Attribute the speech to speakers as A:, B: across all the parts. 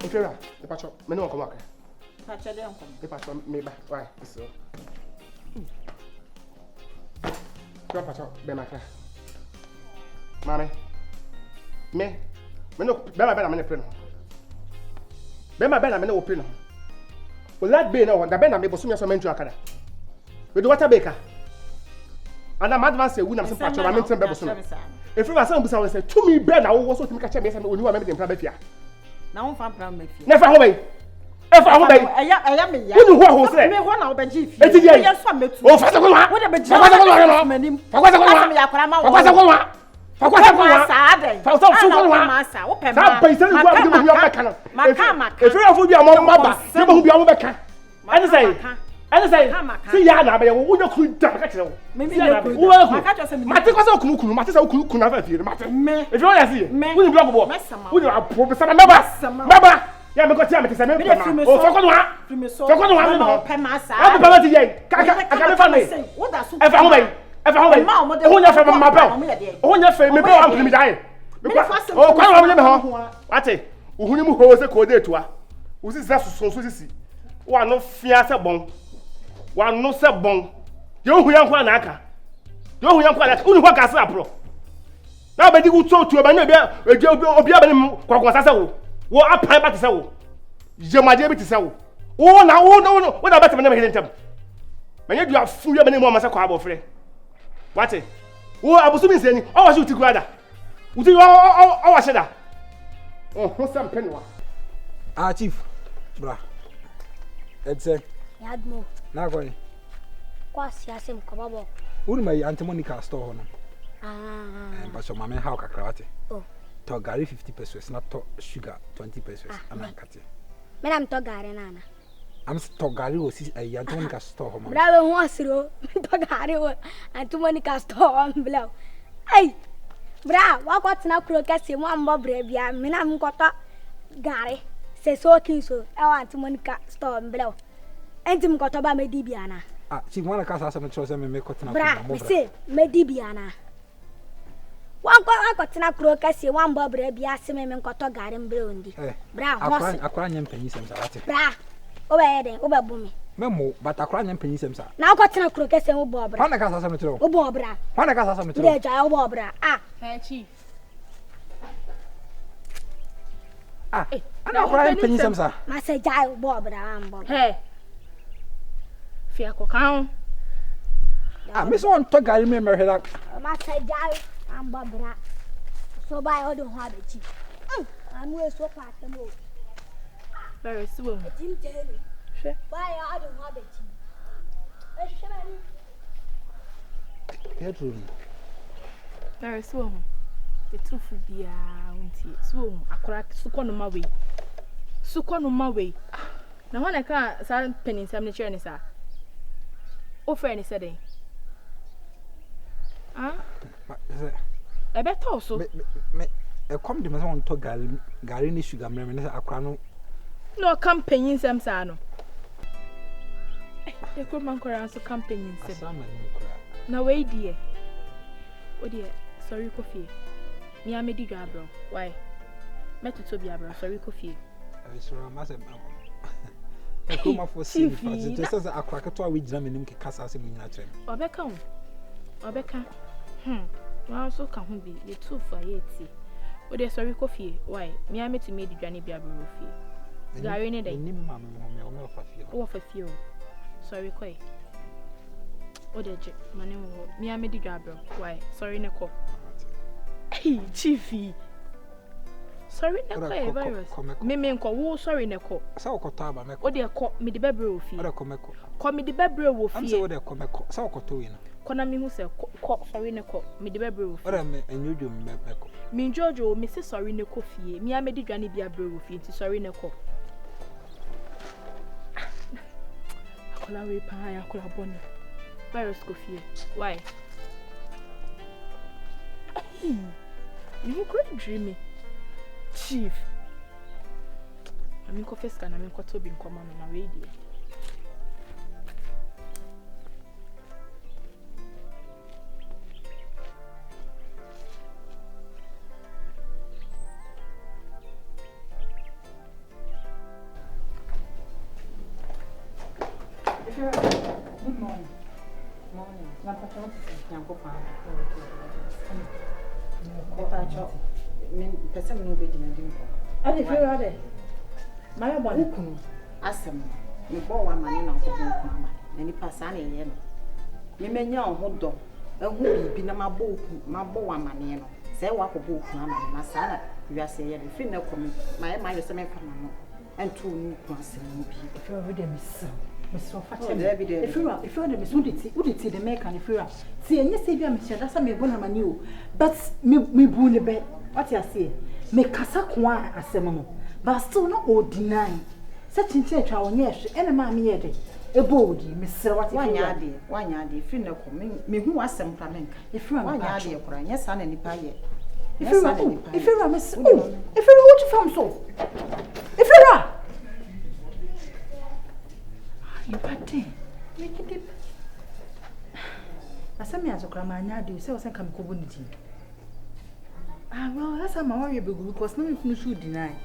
A: Inferior, the patch up. Me no come back.
B: Patch them come.
A: The patch up me back. Why? So. Go patch up. Be my car. Mommy. Me no. Be my bed. I'm in the plane. Be my bed. I'm in the open. Well, that be no. The bed. I'm able to me so mention akada. We do water baker. And I'm advanced. We na some patch up. I'm in some bed. If you are saying busa, say to me bed. I will also to make a check. Me say we know I'm in the private.
B: Na won fa pram me fie.
A: Never home. Efa home.
B: Eya me ya.
A: Who who say?
B: Me ho na obeji fie.
A: Eti dey.
B: Eya so metu.
A: O fa se ko wa.
B: Wo de beji.
A: Fa se ko wa.
B: Manim.
A: Fa se ko wa.
B: Me yakora ma wo.
A: Fa se ko wa. Fa se ko wa.
B: Sa den.
A: Fa se ko wa.
B: Masa wo pe ma.
A: Sa pe se ko wa bi mo bi meka no.
B: Maka.
A: If you bi amon baba, bi mo bi amon beka. Ani say. Ani say. See ya na be wo nya kuru da ka kire wo.
B: Me bi na kuru.
A: Maka cho se me. Mate ko se kunu. Mate se kunu na fa fie. Mate. Me. If you want to see. Wo ni block bo. Wo ni apo be sama meba. Meba. Ya me ko ti am te se me. O fa ko no ha. Fa ko no ha no.
B: Pe ma sa.
A: Abu baba ti ye. Aka me fa me.
B: Wo da so.
A: E fa ho be. E fa ho be. O nya fa ma ba. O nya fa me be am primi dai. O kwa wa me ho. Ate. O huni mu ho se ko de toa. O si sa so sisi. Wa no fia se bon. Wa no se bon. Ye hu yan kwa na aka. Ye hu yan kwa na aka. Uni ho ka se apro. Na be di ku to tu ba na be obi aba ni kwakwa sa se wo. Wo apan ba te se wo. Jemade bi te se wo. Wo na beta me na me hintem. Manya du afu ya me ni mo ma se kwa abofre. Wate. Wo abusu mi se ni. O wa shi uti kwada. Uti o wa sheda. Oh, ho sam penwa.
C: Ah chief. Bra. Etse.
D: Yadmo.
C: Na go ni.
D: Kwa siasem ko babo.
C: Uri mai Antemonica store ho no.
D: Ah.
C: So mama how kakra wate.
D: Oh.
C: To gari 50 pesos, not to sugar 20 pesos. Anankate.
D: Me nam to gare nana.
C: Am to gari o si Antemonica store ho mama.
D: Bra we ho asiro. To gare o Antemonica store on blow. Hey. Bra, wa ko tina kro kase mo ambo bra bia me nam ko to gare. Se so kinso e wa Antemonica store blow. Entim ko to ba me di bia na.
C: Ah, chief wana ka sa me tro se me ko tina
D: bra, me se me di bia na. Wan ko tina kro kase wan bo bra bia se me nkoto gare mbra ondi. Bra, hosi.
C: Akora nyem panyi sem sa ate.
D: Bra. O be yeden, o be bu me.
C: Memo, but akora nyem panyi sem sa.
D: Na ko tina kro kase wo bo bra.
C: Wana ka sa me tro.
D: O bo bra.
C: Wana ka sa me tro.
D: De ja o bo bra. Ah,
B: chief.
C: Ah, ana akora nyem panyi sem sa.
D: Ma se ja o bo bra am bo.
B: Hey. Fia ko kan.
C: Ah, me so on to gari me merhela.
D: Ma se ja am bo bra. So by all the ho abechi. I'm we so part mo.
B: Very soon.
D: Tim tell.
B: Sure.
D: By all the ho abechi. E shebani.
C: Bedroom.
B: Very soon. The truth bia unti. So akora suko no mawe. Suko no mawe. Na wana ka sa penin sam ne chere ne sa. O friend ni said. Ah? E beto so.
C: Me e come de me so on to gari ni sugar me ne akora no.
B: No campaign sam sa no. E ko man kora so campaign sam. Na we die. O die, sorry coffee. Me amedi dwa bro. Why? Metuto bia bro, sorry coffee.
C: I sure am say e ko ma for see for just as akora ke to a we gina me nim ke kasa se munyina trem.
B: Obeka wo. Obeka. Wa so ka ho bi ye two for ye ti. O de sorry coffee. Why? Me ameti me di dwane bia bro fie. Gari ne dey.
C: Nim ma me o fa fie.
B: O fa fie o. Sorry koi. O de je mane wo. Me amedi dwa bro. Why? Sorry ne ko. Hey, chiefy. Sorry ne ko virus. Me nko wo sorry ne ko.
C: Sa o ko taba me ko.
B: O de ko me de bebre wo fie.
C: O de ko me ko.
B: Ko me de bebre wo fie.
C: Am se o de ko me ko. Sa o ko to wi na.
B: Ko na me hu se ko sorry ne ko. Me de bebre wo fie.
C: O de me enjojo me ko.
B: Me jojo me se sorry ne ko fie. Me amedi dwane bia bre wo fie. Nti sorry ne ko. Akola we pa ya akola boni. Virus ko fie. Why? You great dreaming. Chief. I'm first can I'm to be in command on my radio.
E: Yanko pa. Epa cho. Pese me no be dimandin ko.
F: Ade fe ade. Maya bone kunu.
E: Asem. Me bo wa mane na ko bo kunu na nipa sa na ye no. Me menya ho do. Ehu bibi na mabo wa mane no. Se wa ko bo kunu amane na sa na wiase ye fi na ko me. Ma yo se me fa na no. Entu ni ko asem no bi.
F: Fe ode miss. Miss of fache.
E: If
F: you ode miss uditi the make and if you see enye se bia me shada sa me bo na mane o. But me bu ne be. What you say? Me kasa kwa asem no. But still no deny. Such in church our yes, and a mammy yet. A body, Miss What
E: one yard, if you know, me who was some flamenca. If you are one yard, you're crying, yes, son, and pie. If you are Miss, if you are what you from so. If you are,
F: you party, make it deep. As some years of Cramana do, so I come community. Ah, well, that's how my worry because no one should deny.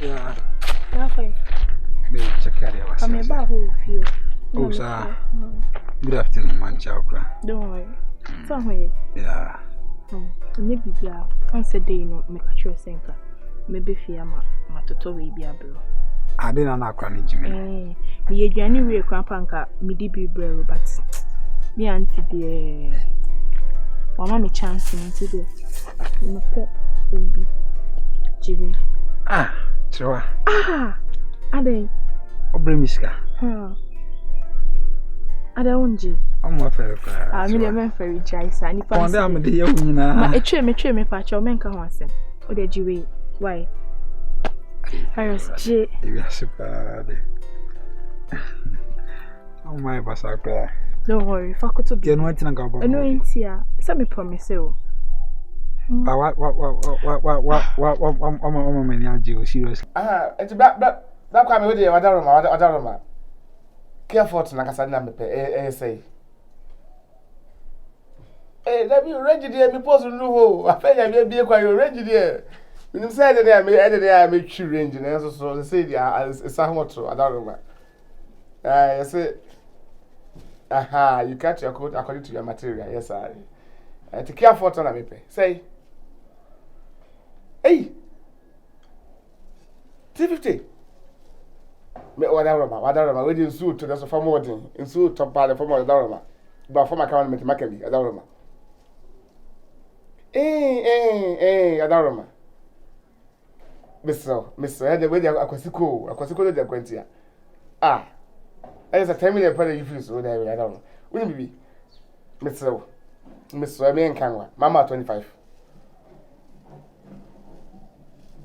C: Yeah.
B: Okay.
C: Me check out your
B: I'm about who feel.
C: Oh, sir. Good afternoon, man.
B: Don't worry. Somewhere.
C: Yeah.
B: Maybe on Saturday, no, make a choice. Maybe fear my toto will be a bro.
C: I didn't know cranny Jimmy.
B: Me a January crampanka, me debut bro, but me auntie dear. Mama, me chance into this. No pet will be Jimmy.
C: Ah, Troa.
B: Ah, Ade.
C: Obremiska.
B: Ade onji.
C: I'm a fair.
B: I mean, a man very jais. I need to
C: find out the Yuna.
B: My tree, me patch your men can once. Oh, did you why? Harris J.
C: You are super. Oh, my Basaka.
B: Don't worry, faculty to be
C: no one about.
B: I know it's here. Some promise you.
C: What, many are you serious?
A: It's back, I'm with you. I don't know. Careful to Nakasana, say. Eh, let me ready there, me pose no. I feel I may be quite ready there. When you said that I make you range, and so say, it's somewhat true. I don't know. I say, aha, you cut your coat according to your material. Yes, I. To care for me pay. Say. Hey, 350. Whatever. We didn't suit to the sofa modding. In suit top part of former Darama. But for my account, Maccabi, Adarama. Adarama. Mr. Had the way Aquasico, the Quentia. Ah, as a 10 million per you feel so there, I don't know. Will be Mr. Amen Canwa, Mama 25.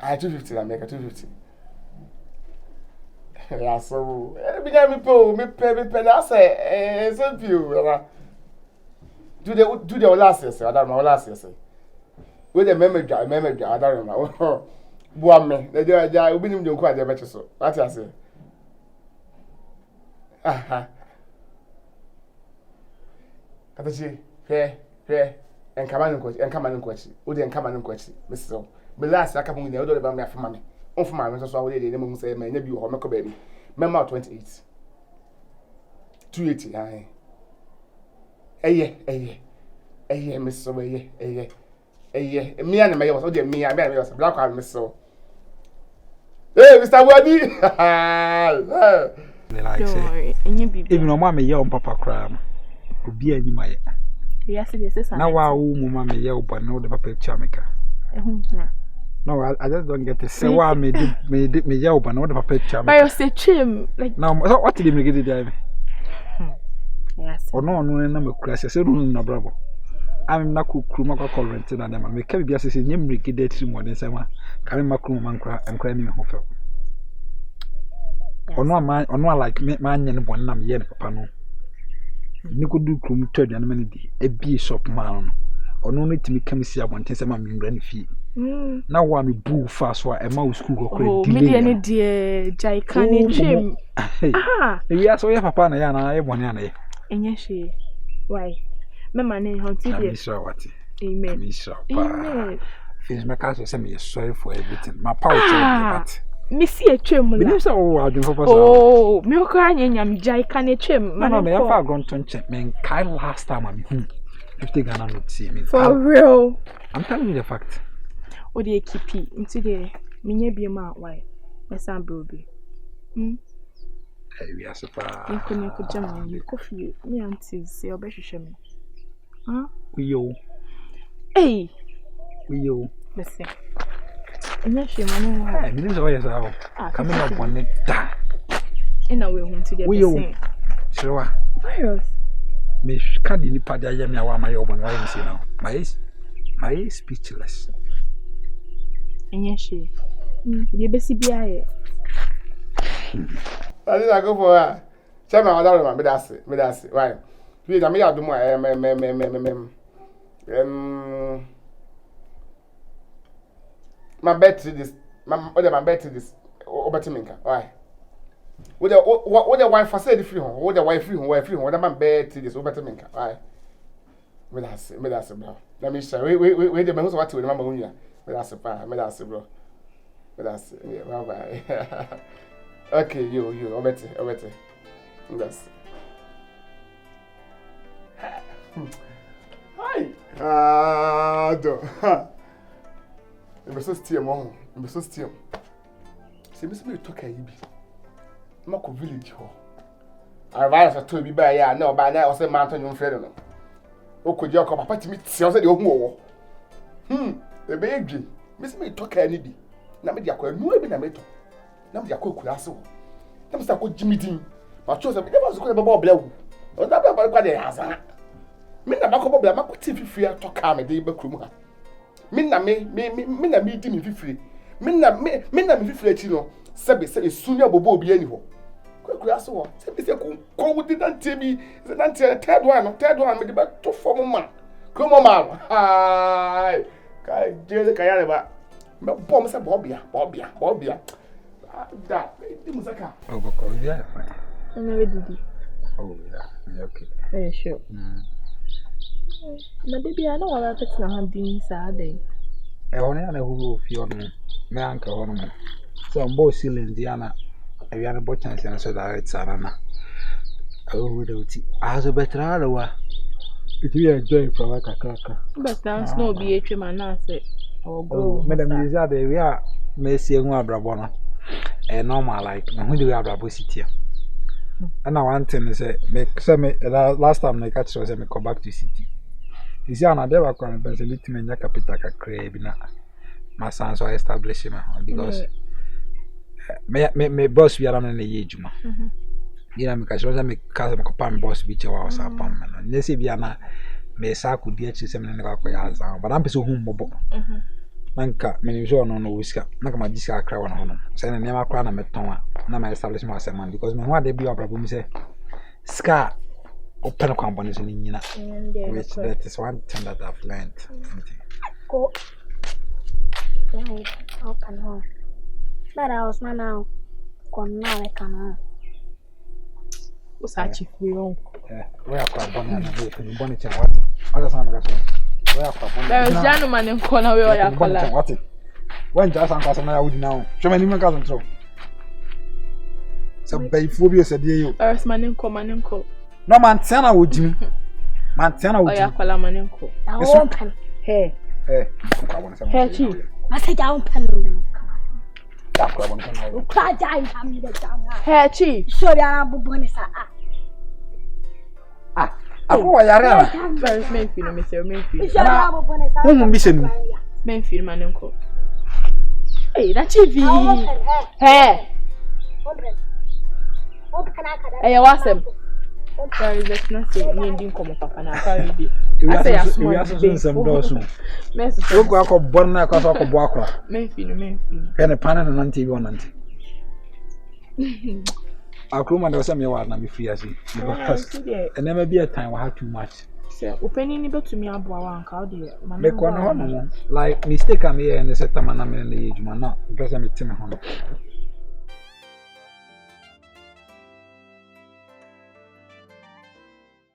A: I 250, I make a 250. Yeah, so me pay, I say, so few. Do the last year, I don't know, last year. With a memory, I don't know. Boame, the day I will be in quite a better so. What I say. Aha. Katachi, fair, and come on, question. Would then come on, question, Mr. But last I come in the other about my family. On for my so I did the say, my nephew or Mako baby. Member 28. 280, aye, Miss So, aye. Me and my was me, I was a black one, Miss So. Hey, Mr. Waddy!
C: Like say, even no mammy, young papa cram. Could be any my.
B: Yes, it is.
C: Now, our mammy yell, but no the papa chamica. No, I just don't get to say why me yell, but not the papa chamica.
B: I say, Chim, like
C: now, what did he get it?
B: Yes,
C: or no, number crash, I said, no, bravo. I'm not cook, Krumaka current, and I'm a cabby as in him, Ricky dead more than someone, carrying my crew and crying who fell. Or no, like man and one name yet, Papa. You could do crew 30 and many a bee shop man. Or no need to me come see 1 10 some grand fee. Now I'm a boo fast while a mouse cook or
B: million dear Jaicani Jim. Ah,
C: yes, we have a pan and I have 1 year.
B: And yes, she. Why? My name haunted
C: you. Amen. feels my castle send me sorry for everything. My power but
B: Missy a trim.
C: Me say oh, I do for
B: oh, me crying nyam jai can a trim.
C: No, me have gone to check me kind last time I'm 50 Ghana not see me.
B: For real.
C: I'm telling you the fact.
B: O de keep into the me be ma why. My son baby.
C: We are super.
B: You could jam you coffee. Me auntie say obeshe me. Huh?
C: We yo.
B: Hey.
C: We yo.
B: Listen. Nya she manu.
C: Hey, me know yes how. Coming up on it.
B: Ina we home to the person.
C: Sure.
B: Virus.
C: Me can't any part there me wa my own why you say now. My speechless.
B: Nya she. Ye besi bia ye.
A: I didn't go for her. Tell my mother, me that's it. Right. We are me do more. My bet to this. My bet to this. Over to Minka. Why? What the wife said free home? What the wife free home? What my bet to this over to Minka? Why? Me that's it, bro. Let me share. Wait. The man who's what to remember when you. Me that's it, bro. Me that's it. Yeah. Bye. Okay, you, obeti. That's. Hi. Do. I'm so still, I'm so still. See, me talk a ibi. I'm a village ho. I rise at 2 by ya, no, by now, I say mountain on Fredon. O could you come up to me? See, I said, you're more. The baby. Miss me talk any be. Now, me, I no even a metal. Now, you cook aso. Now, Mr. Jimmy Dean. My choice of never was going to blow. Or that about what they answer. Me na bako bobla mako TV free to ka me dey bakrum ha. Me na me di me fifiri. Me na me fifiri achi no. Sebe sunya bobo obi ani ho. Kwakura so ho. Sebe se ko wudi dan temi, se dan third one me dey ba to form man. Come on man. Hi. Kai je ka yare ba. Me bom se bobia. Da, di musaka.
C: Oh, bako yeah, fine.
B: I never did.
C: Oh yeah, okay.
B: Yeah, sure. Na baby, I know what I'm putting on doing Saturday.
C: I only know who feel me. My uncle on me. So I'm both still in Diana. I ran a bottom and said, I read Sarana. I will do it. I was a better hour. It will enjoy from like a cracker.
B: But that's no be a trim and answer.
C: Oh, Madam Lizard, we are Messi and Wabrabona. And normal like, when do we have a city? And I want to say, last time I catch was me come back to city. You see, I never come and say, "Meet me in your capital, Crabina." My sons are establishing because me boss we are on the age, ma. You know, because I make cars and company boss which was our apartment. And they say, "We are not me sack with the H. Seven and a but I'm so home mobile." Nanka, many sure no whisker. Naka my disca cry on home. Send a name a crown and meton. Na my establishment as a man because me what they be a problem say. Scar open companies in Nina. Which that is one thing that I've learned.
D: Go. Open home. But I was now. Gone now I can.
B: What's actually wrong?
C: Yeah, we are quite bonny and a bonnet and what? Other son of us.
B: There is gentleman in corner where I call
C: what it. When just Uncle and I would now. Show me my cousin through. Some bay phobia said you.
B: Earth man in co.
C: No Montana would you? Montana would you call a man in co.
D: Hey,
C: hey,
D: chief. I say down pen. Cry down,
B: hey, chief.
D: So there are bonus.
C: Oh, I are.
B: First, Mayfield, Mr. Mayfield.
C: Whom mission?
B: Mayfield, man, uncle. Hey, that's TV. Hey, hey, what's him? There is nothing. You didn't come up and I carried it. I say, we are some doors. Look, I call Bonner, because I could walk. Mayfield.
C: And a panel and TV on it. Our crew man was some year and be free as he. And never be a time we have too much.
B: Sir, opening it to me about one cow dear.
C: Make one like mistake I'm here and the set man in the age man, not because I'm a Tim.